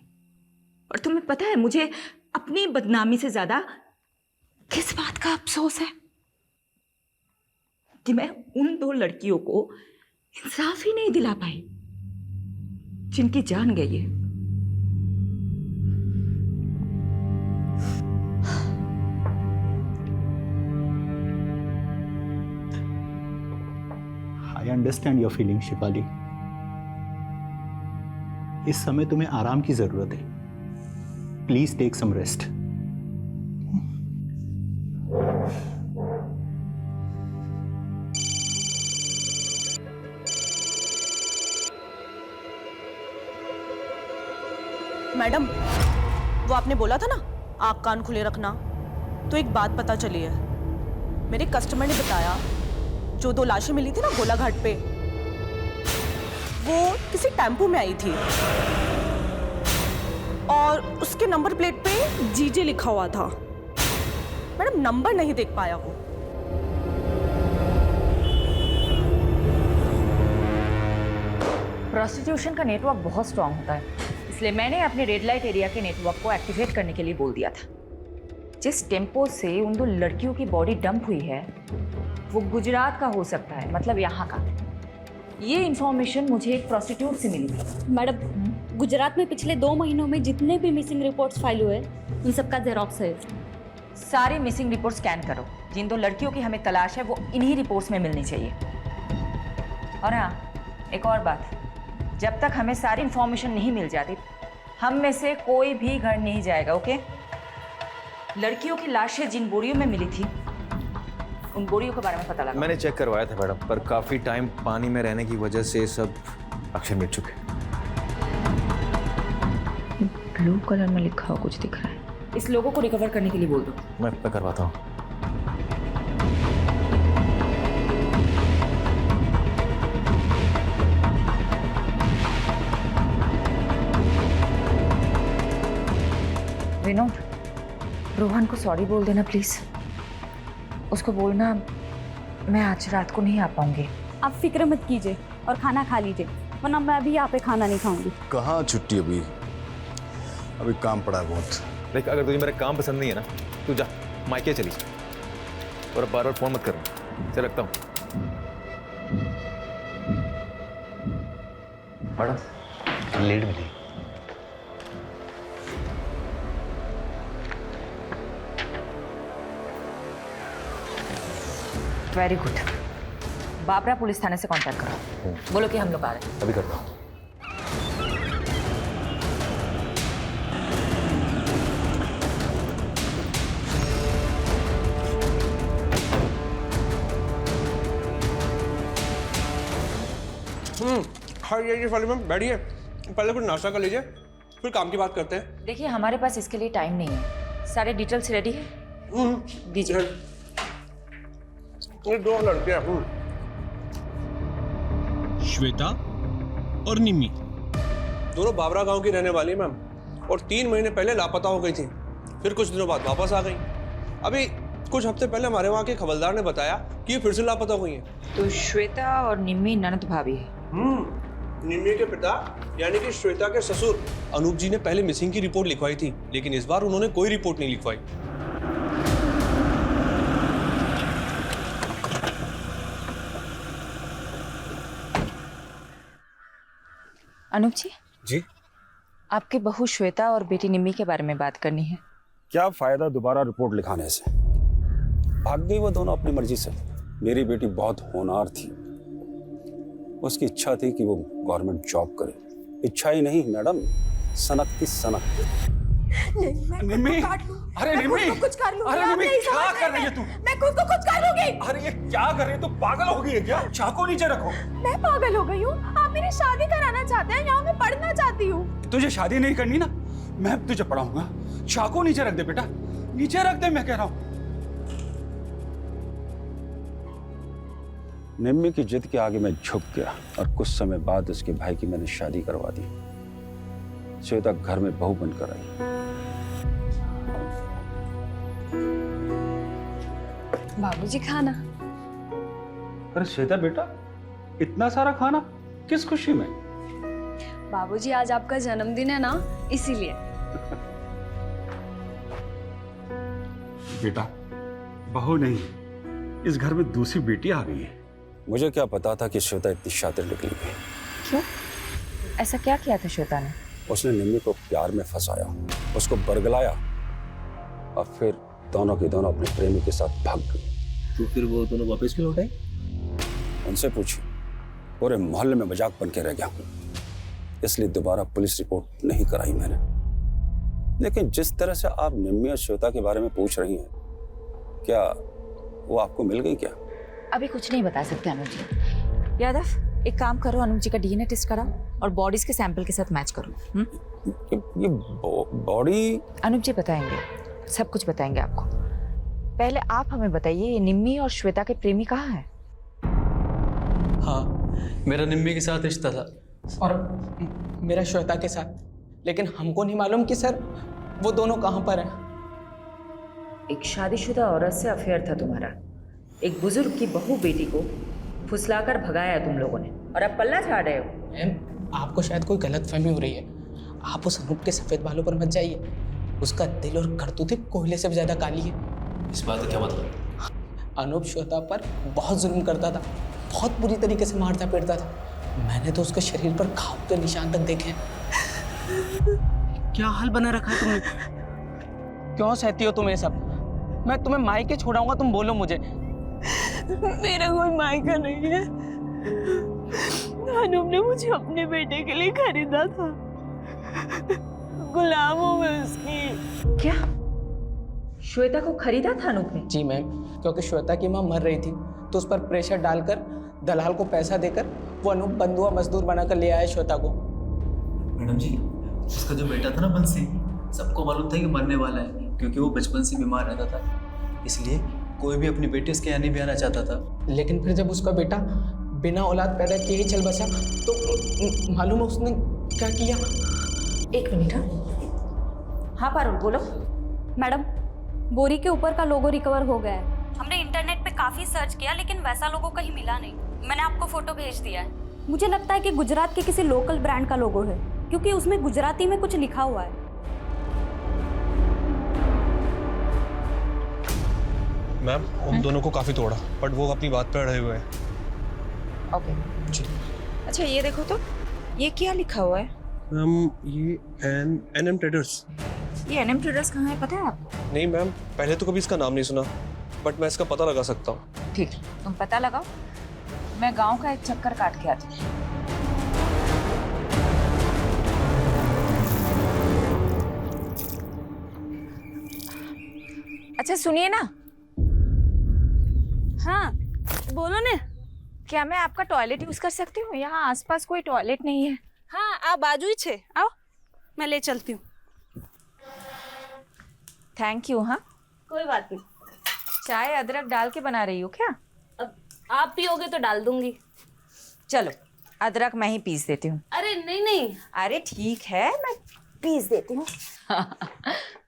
और तुम्हें पता है मुझे अपनी बदनामी से ज्यादा किस बात का अफसोस है? कि मैं उन 2 लड़कियों को इंसाफ ही नहीं दिला पाई जिनकी जान गई है। I understand your feeling Shifali. इस समय तुम्हें आराम की जरूरत है। Please take some rest. Madam, वो आपने बोला था ना आँख कान खुले रखना, तो एक बात पता चली है। मेरे कस्टमर ने बताया जो 2 लाशें मिली थी ना गोलाघाट पे, वो किसी टेम्पो में आई थी और उसके नंबर प्लेट पे जीजे लिखा हुआ था। मैडम नंबर नहीं देख पाया वो। प्रोस्टिट्यूशन का नेटवर्क बहुत स्ट्रांग होता है, इसलिए मैंने अपने रेड लाइट एरिया के नेटवर्क को एक्टिवेट करने के लिए बोल दिया था। जिस टेम्पो से उन 2 लड़कियों की बॉडी डंप हुई है वो गुजरात का हो सकता है, मतलब यहाँ का। ये इंफॉर्मेशन मुझे एक प्रोस्टिट्यूट से मिली थी। मैडम, गुजरात में पिछले 2 महीनों में जितने भी मिसिंग रिपोर्ट्स फाइल हुए उन सबका जेरॉक्स है। सारी मिसिंग रिपोर्ट स्कैन करो। जिन 2 लड़कियों की हमें तलाश है वो इन्हीं रिपोर्ट्स में मिलनी चाहिए। और हाँ, एक और बात, जब तक हमें सारी इंफॉर्मेशन नहीं मिल जाती हम में से कोई भी घर नहीं जाएगा, ओके? लड़कियों की लाशें जिन बोरियों में मिली थी उन बोरियों के बारे में पता लगा। मैंने चेक करवाया था मैडम, पर काफी टाइम पानी में रहने की वजह से सब अक्षय मिट चुके। ब्लू कलर में लिखा हुआ कुछ दिख रहा है। इस लोगों को रिकवर करने के लिए बोल दो। मैं करवाता हूँ। विनोद, रोहन को सॉरी बोल देना प्लीज। उसको बोलना मैं आज रात को नहीं आ पाऊंगी। आप फिक्र मत कीजिए और खाना खा लीजिए, वरना मैं भी यहाँ पे खाना नहीं खाऊंगी। कहाँ छुट्टी? अभी काम पड़ा है बहुत। देख, अगर तुझे मेरा काम पसंद नहीं है ना, तू जा मायके चली और अब बार-बार फोन मत करना। चल रखता हूँ। मैडम लेट मिली। Very good. बाबरा पुलिस थाने से कांटेक्ट करो, बोलो कि हम लोग आ रहे हैं। अभी करता हूँ। हाँ ये वाले मैम बैठिए, पहले कुछ नाश्ता कर लीजिए फिर काम की बात करते हैं। देखिए हमारे पास इसके लिए टाइम नहीं है। सारे डिटेल्स रेडी है? दीजिए। ये 2 लड़कियां श्वेता और निम्मी, दोनों बाबरा गांव की रहने वाली मैम, और 3 महीने पहले लापता हो गई थी, फिर कुछ दिनों बाद वापस आ गई। अभी कुछ हफ्ते पहले हमारे वहाँ के खबरदार ने बताया कि ये फिर से लापता हुई हैं। तो श्वेता और निम्मी ननद भाभी है। निम्मी के पिता यानी कि श्वेता के ससुर अनूप जी ने पहले मिसिंग की रिपोर्ट लिखवाई थी, लेकिन इस बार उन्होंने कोई रिपोर्ट नहीं लिखवाई। अनूप जी, जी आपके बहू श्वेता और बेटी निम्मी के बारे में बात करनी है। क्या फायदा दोबारा रिपोर्ट लिखाने से? भाग गई वो दोनों अपनी मर्जी से। मेरी बेटी बहुत होनहार थी, उसकी इच्छा थी कि वो गवर्नमेंट जॉब करे। इच्छा ही नहीं मैडम, सनक थी सनक। नहीं, मैं निम्मी, खुद को काट लूं। अरे मैं खुद निम्मी, को कुछ कर लूंगी। अरे आप निम्मी, नहीं क्या समझ कर रही रहे है तू? मैं खुद को कुछ कर लूंगी। अरे ये क्या कर रही है? तू पागल हो गई है क्या? चाकू नीचे रखो। मैं पागल हो गई हूँ? आप मेरी शादी कराना चाहते हैं? यहाँ मैं पढ़ना चाहती हूँ। तुझे शादी नहीं करनी ना, मैं तुझे पढ़ाऊंगा। चाकू नीचे रख दे बेटा, नीचे रख दे, मैं कह रहा हूँ। निम्मी की जिद के आगे मैं झुक गया और कुछ समय बाद उसके भाई की मैंने शादी करवा दी। श्वेता घर में बहू बनकर आई। बाबूजी खाना। अरे श्वेता बेटा, इतना सारा खाना किस खुशी में? बाबूजी आज आपका जन्मदिन है ना, इसीलिए। बेटा, बहू नहीं, इस घर में दूसरी बेटी आ गई है। मुझे क्या पता था कि श्वेता इतनी शातिर निकली है। क्यों? ऐसा क्या किया था श्वेता ने? उसने निम्मी को प्यार में फंसाया, उसको बरगलाया और फिर दोनों के दोनों अपने प्रेमी के साथ भाग गई। तो फिर वो दोनों वापस क्यों लौटे? उनसे पूछी, पूरे मोहल्ले में मजाक बन के रह गया, इसलिए दोबारा पुलिस रिपोर्ट नहीं कराई मैंने। लेकिन जिस तरह से आप निम्मी और श्वेता के बारे में पूछ रही हैं, क्या वो आपको मिल गई क्या? अभी कुछ नहीं बता सकते अनुज जी। यादव, एक काम करो, अनुज जी का डीएनए टेस्ट कराओ और बॉडीज के सैंपल के साथ मैच करो। ये बॉडी? अनुज जी बताएंगे, सब कुछ बताएंगे आपको। पहले आप हमें बताइए, ये निम्मी और श्वेता के प्रेमी कहाँ हैं? हाँ, मेरा निम्मी के साथ रिश्ता था और मेरा श्वेता के साथ, लेकिन हमको नहीं मालूम कि सर वो दोनों कहाँ पर हैं। एक शादीशुदा औरत से अफेयर था तुम्हारा, एक बुजुर्ग की बहू बेटी को फुसलाकर भगाया तुम लोगों ने, और अब पल्ला झाड़ रहे हो। मैम, आपको शायद कोई गलतफहमी हो रही है। आप उस अनूप के सफेद बालों पर मत जाइए, उसका दिल और करतूतें कोयले से भी ज्यादा काली है। इस बात का क्या मतलब? अनूप श्वेता पर बहुत जुल्म करता था, बहुत बुरी तरीके से मारता पीटता था। मैंने तो उसके शरीर पर घाव के निशान तक देखे हैं। क्या हाल बना रखा है तुमने? क्यों सहती हो तुम ये सब? मैं तुम्हें मायके छोड़ाऊंगा, तुम बोलो मुझे। मेरा कोई मायका नहीं है। अनूप ने मुझे अपने बेटे के लिए खरीदा था, गुलाम हूँ मैं उसकी। क्या? श्वेता को खरीदा था अनूप ने? जी मैम, क्योंकि श्वेता की माँ मर रही थी, तो उस पर प्रेशर डालकर दलाल को पैसा देकर वो अनूप बंधुआ मजदूर बनाकर ले आया श्वेता को। मैडम जी, उसका जो बेटा था ना बंसी, सबको मालूम था कि मरने वाला है, क्योंकि वो बचपन से बीमार रहता था, इसलिए कोई भी अपनी बेटी उसके यहाँ नहीं भी आना चाहता था। लेकिन फिर जब उसका बेटा बिना औलाद पैदा किए ही चल बसा, तो मालूम है उसने क्या किया? एक मिनट। हाँ पारुल, बोलो। मैडम, बोरी के ऊपर का लोगो रिकवर हो गया है। हमने इंटरनेट पे काफी सर्च किया, लेकिन वैसा लोगो कहीं मिला नहीं। मैंने आपको फोटो भेज दिया है। मुझे लगता है कि गुजरात के किसी लोकल ब्रांड का लोगो है, क्योंकि उसमें गुजराती में कुछ लिखा हुआ है। मैम, उन दोनों को काफी तोड़ा, बट वो अपनी बात पे अड़े हुए हैं। ओके जी। अच्छा ये देखो तो, ये क्या लिखा हुआ है? मैम, ये एनएम ट्रेडर्स। ये एनएम ट्रेडर्स कहाँ है, पता है आपको? नहीं मैम, पहले तो कभी इसका नाम नहीं सुना, बट मैं इसका पता लगा सकता हूँ। ठीक, तुम पता लगाओ, मैं गांव का एक चक्कर काट के आती हूँ। अच्छा सुनिए ना। हाँ बोलो ने। क्या मैं आपका टॉयलेट यूज कर सकती हूँ? यहाँ आसपास कोई टॉयलेट नहीं है। हाँ, आप बाजू ही छे, आओ मैं ले चलती हूँ। Thank you. हाँ कोई बात नहीं। चाय अदरक डाल के बना रही हो क्या? अब आप पियोगे तो डाल दूंगी। चलो अदरक मैं ही पीस देती हूँ। अरे नहीं नहीं। अरे ठीक है, मैं पीस देती हूँ।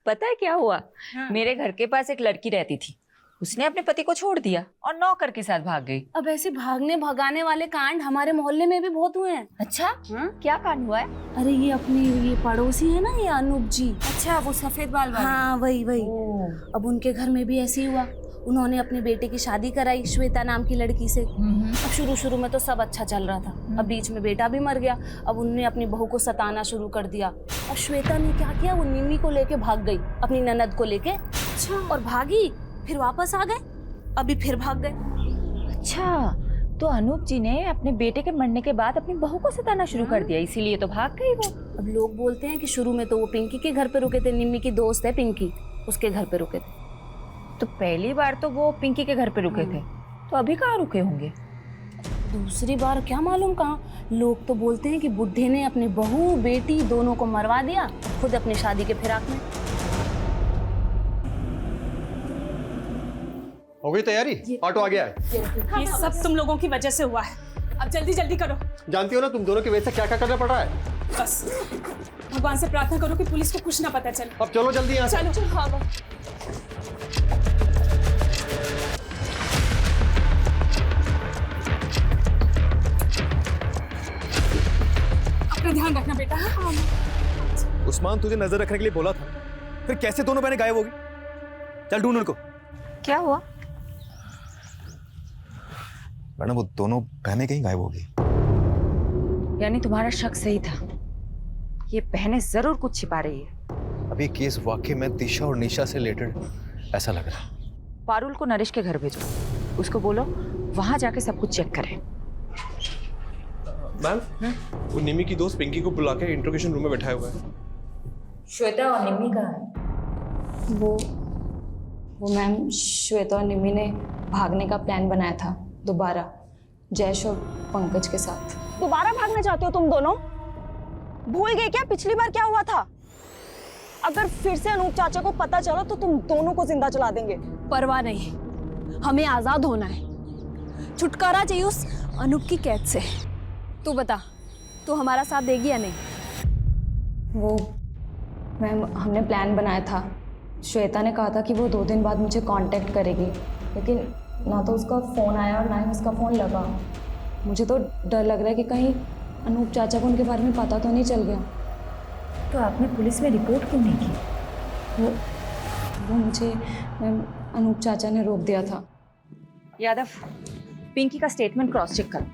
पता है क्या हुआ? हाँ। मेरे घर के पास एक लड़की रहती थी, उसने अपने पति को छोड़ दिया और नौकर के साथ भाग गई। अब ऐसे भागने भगाने वाले कांड हमारे मोहल्ले में भी बहुत हुए हैं। अच्छा हाँ? क्या कांड हुआ है? अरे ये अपनी ये पड़ोसी है ना, ये अनूप जी। अच्छा वो सफेद बाल वाले? हाँ वही। अब उनके घर में भी ऐसे ही हुआ। उन्होंने अपने बेटे की शादी कराई श्वेता नाम की लड़की से। अब शुरू में तो सब अच्छा चल रहा था, अब बीच में बेटा भी मर गया। अब उन्होंने अपनी बहू को सताना शुरू कर दिया। अब श्वेता ने क्या किया, वो निम्मी को लेके भाग गई, अपनी ननद को लेके। अच्छा। और भागी, फिर वापस आ गए, अभी फिर भाग गए। अच्छा, तो अनूप जी ने अपने बेटे के मरने के बाद अपनी बहू को सताना शुरू कर दिया, इसीलिए तो भाग गई वो। अब लोग बोलते हैं कि शुरू में तो वो पिंकी के घर पे रुके थे, निम्मी की दोस्त है पिंकी, उसके घर पे रुके थे। तो पहली बार तो वो पिंकी के घर पे रुके थे, तो अभी कहाँ रुके होंगे? दूसरी बार क्या मालूम कहाँ। लोग तो बोलते हैं कि बुड्ढे ने अपनी बहू बेटी दोनों को मरवा दिया, खुद अपनी शादी के फिराक में। हो गई तैयारी? ऑटो आ गया है। ये सब तुम लोगों की वजह से हुआ है। अब जल्दी जल्दी करो। जानती हो ना तुम दोनों की वजह से क्या क्या करना पड़ रहा है। बस भगवान से प्रार्थना करो कि पुलिस को कुछ ना पता चले। अब चलो जल्दी यहाँ से। चलो। हाँ अपना ध्यान रखना बेटा। हाँ उस्मान तुझे नजर रखने के लिए बोला था, फिर कैसे दोनों बहनें गायब हो गई? चल ढूंढ उनको। क्या हुआ? मैडम वो दोनों बहनें कहीं गायब हो गई। यानी तुम्हारा शक सही था, ये बहनें जरूर कुछ छिपा रही है। अभी केस वाकई में दिशा और निशा से रिलेटेड ऐसा लग रहा है। पारुल को नरेश के घर भेजो, उसको बोलो वहां जाके सब कुछ चेक करे। मैम, वो निमी की दोस्त पिंकी को बुला के इंट्रोगेशन रूम में बैठाया हुआ है। श्वेता और निम्मी कहाँ है? वो मैम, श्वेता और निम्मी ने भागने का प्लान बनाया था दोबारा, जयेश और पंकज के साथ। दोबारा भागना चाहते हो तुम दोनों? भूल गए क्या पिछली बार क्या हुआ था? अगर फिर से अनूप चाचा को पता चला तो तुम दोनों को जिंदा जला देंगे। परवाह नहीं, हमें आजाद होना है, छुटकारा चाहिए उस अनूप की कैद से। तू बता, तू हमारा साथ देगी या नहीं? वो मैम, हमने प्लान बनाया था। श्वेता ने कहा था कि वो 2 दिन बाद मुझे कांटेक्ट करेगी, लेकिन ना तो उसका फ़ोन आया और ना ही उसका फ़ोन लगा। मुझे तो डर लग रहा है कि कहीं अनूप चाचा को उनके बारे में पता तो नहीं चल गया। तो आपने पुलिस में रिपोर्ट क्यों नहीं की? वो मुझे मैम अनूप चाचा ने रोक दिया था। यादव, पिंकी का स्टेटमेंट क्रॉस चेक करो,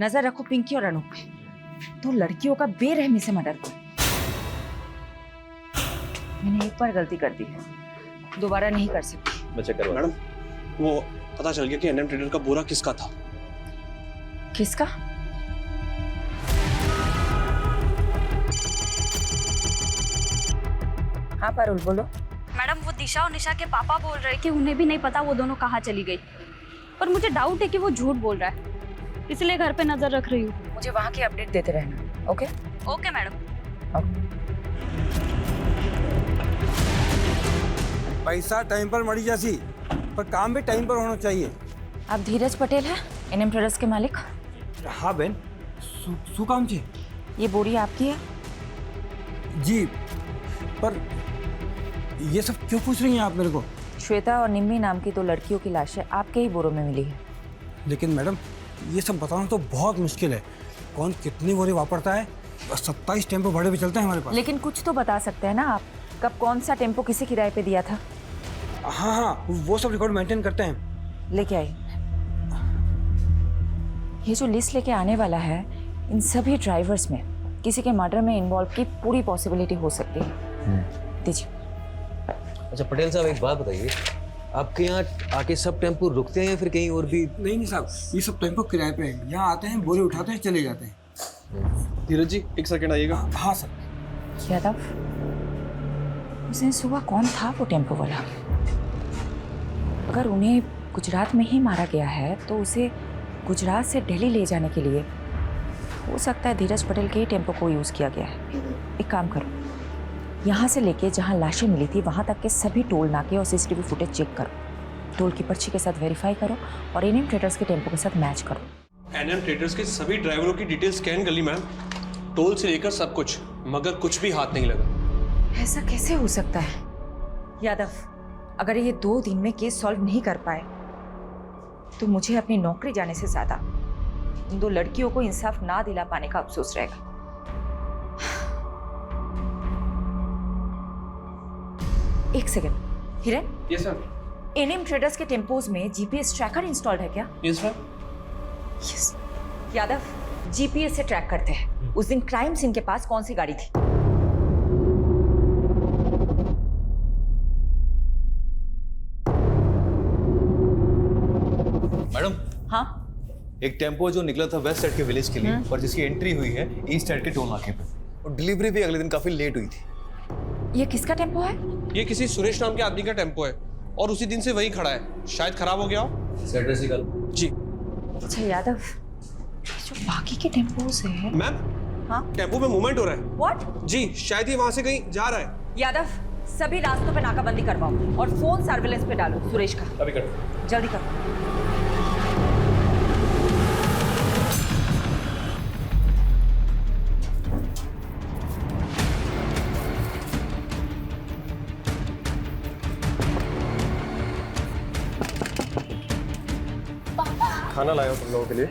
नजर रखो पिंकी और अनूप पे। तो लड़कियों का बेरहमी से मर्डर करो। मैंने एक बार गलती कर दी है, दोबारा नहीं कर सकती। मैं चेक करवा। मैडम, वो पता चल गया कि एनएम ट्रेडर का बोरा किसका था। किसका? हाँ पारुल बोलो। मैडम वो दिशा और निशा के पापा बोल रहे हैं कि उन्हें भी नहीं पता वो दोनों कहाँ चली गई, पर मुझे डाउट है कि वो झूठ बोल रहा है, इसलिए घर पे नजर रख रही हूँ। मुझे वहाँ की अपडेट देते रहना। Okay okay madam. पैसा टाइम पर मरी जासी, पर काम भी टाइम पर होना चाहिए। आप धीरज पटेल हैं, एनएम ट्रेडर्स के मालिक? हाँ बहन, शू काम छे? ये बोरी आपकी है? जी, पर ये सब क्यों पूछ रही हैं आप मेरे को? श्वेता और निम्मी नाम की 2 लड़कियों की लाशें आपके ही बोरों में मिली है। लेकिन मैडम ये सब बताना तो बहुत मुश्किल है, कौन कितनी बोरी वापरता है। 27 टेम्पो भाड़े पे चलते हैं हमारे पास। लेकिन कुछ तो बता सकते हैं ना आप, कब कौन सा टेम्पो किसी किराए पे दिया था? हाँ हाँ, वो सब रिकॉर्ड मेंटेन करते हैं। लेके आई। ये जो लिस्ट लेके आने वाला है, इन सभी ड्राइवर्स में किसी के मर्डर में इन्वॉल्व की पूरी पॉसिबिलिटी हो सकती है। दीजिए। अच्छा पटेल साहब, एक बात बताइए, आपके यहाँ आके सब टेम्पो रुकते हैं फिर कहीं और भी? नहीं साहब, ये सब टेम्पो किराए पे हैं, यहाँ आते हैं, बोरे उठाते हैं, चले जाते हैं। धीरज जी, एक सेकंड आइएगा। हाँ सर। यादव, उस दिन सुबह कौन था वो टेम्पो वाला? अगर उन्हें गुजरात में ही मारा गया है तो उसे गुजरात से दिल्ली ले जाने के लिए हो सकता है धीरज पटेल के ही टेम्पो को यूज़ किया गया है। एक काम करो, यहाँ से लेके जहाँ लाशें मिली थी वहाँ तक के सभी टोल नाके और सीसीटीवी फुटेज चेक करो, टोल की पर्ची के साथ वेरीफाई करो और एनएम ट्रेडर्स के टेम्पो के साथ मैच करो। एनएम ट्रेडर्स के सभी ड्राइवरों की डिटेल स्कैन कर ली मैम, टोल से लेकर सब कुछ, मगर कुछ भी हाथ नहीं लगा। ऐसा कैसे हो सकता है? यादव, अगर ये 2 दिन में केस सॉल्व नहीं कर पाए तो मुझे अपनी नौकरी जाने से ज्यादा इन 2 लड़कियों को इंसाफ ना दिला पाने का अफसोस रहेगा। एक सेकंड, हिरन। Yes sir. एनएम ट्रेडर्स के टेम्पोज में जीपीएस ट्रैकर इंस्टॉल्ड है क्या? Yes sir. Yes. Yadav, GPS से ट्रैक करते हैं उस दिन क्राइम सीन के पास कौन सी गाड़ी थी। मैडम। हाँ, एक टेम्पो जो निकला था वेस्ट साइड के विलेज के लिए और जिसकी एंट्री हुई है ईस्ट साइड के टोल नाके पे, और डिलीवरी भी अगले दिन काफी लेट हुई थी। ये किसका टेम्पो है? ये किसी सुरेश नाम के आदमी का टेम्पो है और उसी दिन से वही खड़ा है, शायद खराब हो गया हो। सैटरडे से कल जी। अच्छा यादव, जो बाकी के टेम्पोस हैं। मैम, हाँ टेम्पो में मूवमेंट हो रहा है। व्हाट? जी, शायद ये वहां से कहीं जा रहा है। यादव, सभी रास्तों पे नाकाबंदी करवाओ और फोन सर्विलेंस पे डालो सुरेश का। अभी करो, जल्दी करो। खाना लाया हूं तुम लोगों के लिए,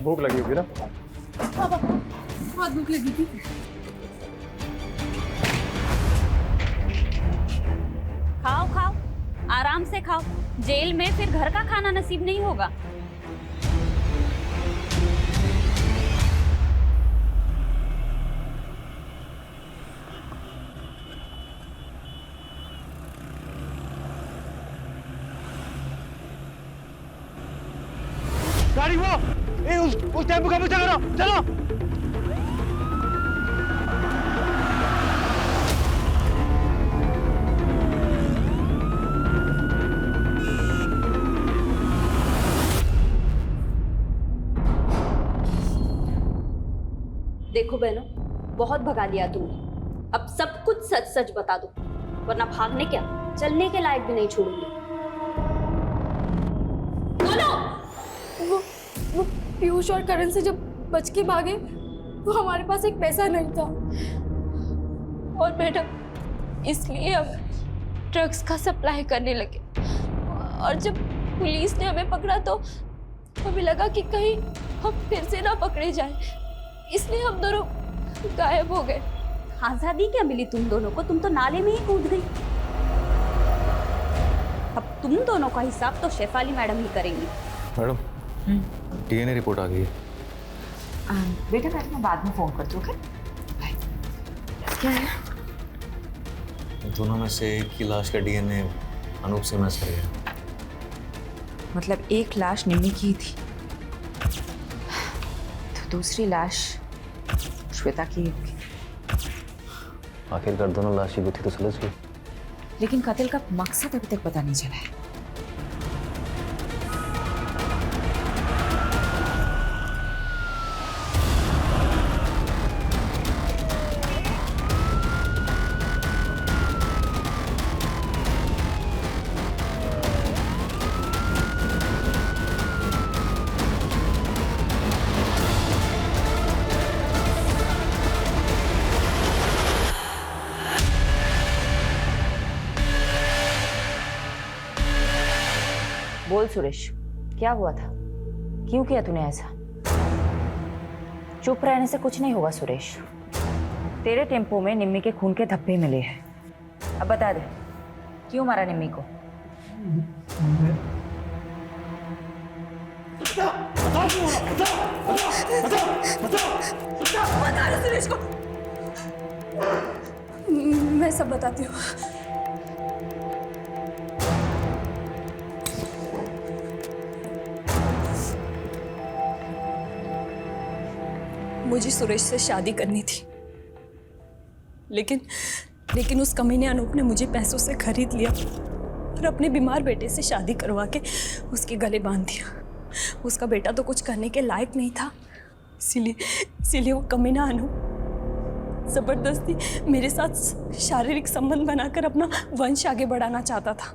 भूख लगी होगी ना? पापा बहुत भूख लगी थी। खाओ खाओ, आराम से खाओ, जेल में फिर घर का खाना नसीब नहीं होगा। गाड़ी वो उस टेम्पो का पीछा करो, चलो। देखो बहनों, बहुत भगा लिया तुमने, अब सब कुछ सच सच बता दो, वरना भागने क्या चलने के लायक भी नहीं छोड़ूंगी। बोलो। वो पीयूष और करण से जब बच के भागे तो हमारे पास एक पैसा नहीं था, और मैडम इसलिए हम ड्रग्स का सप्लाई करने लगे, और जब पुलिस ने हमें पकड़ा तो हमें लगा कि कहीं हम फिर से ना पकड़े जाएं, इसलिए हम दोनों गायब हो गए। आजादी क्या मिली तुम दोनों को, तुम तो नाले में ही कूद गई। अब तुम दोनों का हिसाब तो शेफाली मैडम ही करेंगी। मैडम, डीएनए रिपोर्ट आ गई है। बेटा मैं बाद में फोन करती हूँ। क्या है? दोनों में से एक की लाश का डीएनए अनूप से मैच कर गया। मतलब एक लाश निम्मी की थी तो दूसरी लाश श्वेता की। आखिरकार दोनों लाश ही गुथी तो सुलझ गई, लेकिन कत्ल का मकसद अभी तक पता नहीं चला है। बोल सुरेश, क्या हुआ था? क्यों किया तूने ऐसा? चुप रहने से कुछ नहीं होगा सुरेश। तेरे टेम्पो में निम्मी के खून के धब्बे मिले हैं। अब बता दे, क्यों मारा निम्मी को? बता रहे सुरेश को। मैं सब बताती हूँ। मुझे सुरेश से शादी करनी थी, लेकिन उस कमीने अनूप ने मुझे पैसों से खरीद लिया और अपने बीमार बेटे से शादी करवा के उसके गले बांध दिया। उसका बेटा तो कुछ करने के लायक नहीं था, इसीलिए वो कमीना अनूप जबरदस्ती मेरे साथ शारीरिक संबंध बनाकर अपना वंश आगे बढ़ाना चाहता था।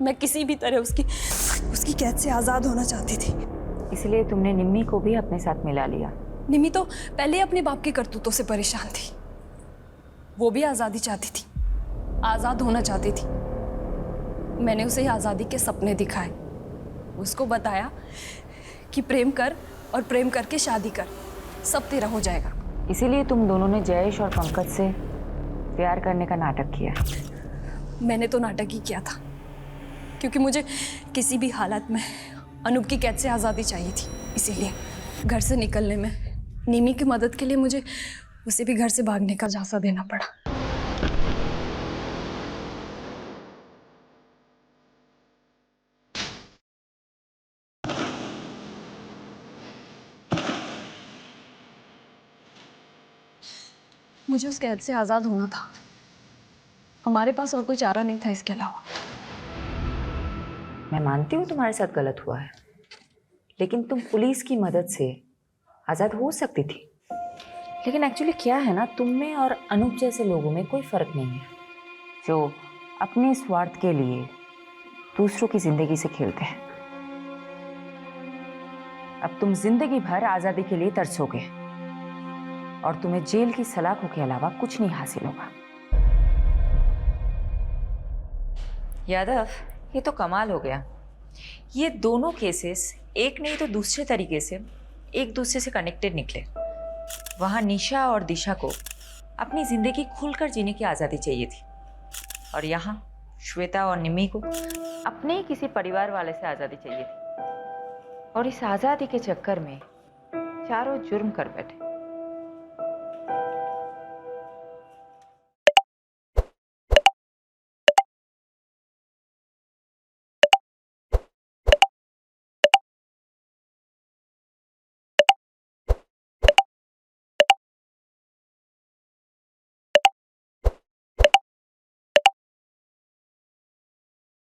मैं किसी भी तरह उसकी कैद से आज़ाद होना चाहती थी। इसलिए तुमने निम्मी को भी अपने साथ मिला लिया? निम्मी तो पहले अपने बाप की करतूतों से परेशान थी। वो भी आज़ादी चाहती थी, आज़ाद होना चाहती थी। मैंने उसे आज़ादी के सपने दिखाए, उसको बताया कि प्रेम कर और प्रेम करके शादी कर, सब तेरा हो जाएगा। इसीलिए तुम दोनों ने जयेश और पंकज से प्यार करने का नाटक किया? मैंने तो नाटक ही किया था, क्योंकि मुझे किसी भी हालत में अनूप की कैद से आज़ादी चाहिए थी। इसीलिए घर से निकलने में निम्मी की मदद के लिए मुझे उसे भी घर से भागने का झांसा देना पड़ा। मुझे उस कैद से आज़ाद होना था। हमारे पास और कोई चारा नहीं था इसके अलावा। मैं मानती हूँ तुम्हारे साथ गलत हुआ है, लेकिन तुम पुलिस की मदद से आज़ाद हो सकती थी। लेकिन एक्चुअली क्या है ना, तुम में और अनूप जैसे लोगों में कोई फ़र्क नहीं है जो अपने स्वार्थ के लिए दूसरों की ज़िंदगी से खेलते हैं। अब तुम जिंदगी भर आज़ादी के लिए तरसोगे और तुम्हें जेल की सलाखों के अलावा कुछ नहीं हासिल होगा। यादव, ये तो कमाल हो गया। ये दोनों केसेस एक नहीं तो दूसरे तरीके से एक दूसरे से कनेक्टेड निकले। वहाँ निशा और दिशा को अपनी ज़िंदगी खुलकर जीने की आज़ादी चाहिए थी, और यहाँ श्वेता और निम्मी को अपने ही किसी परिवार वाले से आज़ादी चाहिए थी, और इस आज़ादी के चक्कर में चारों जुर्म कर बैठे।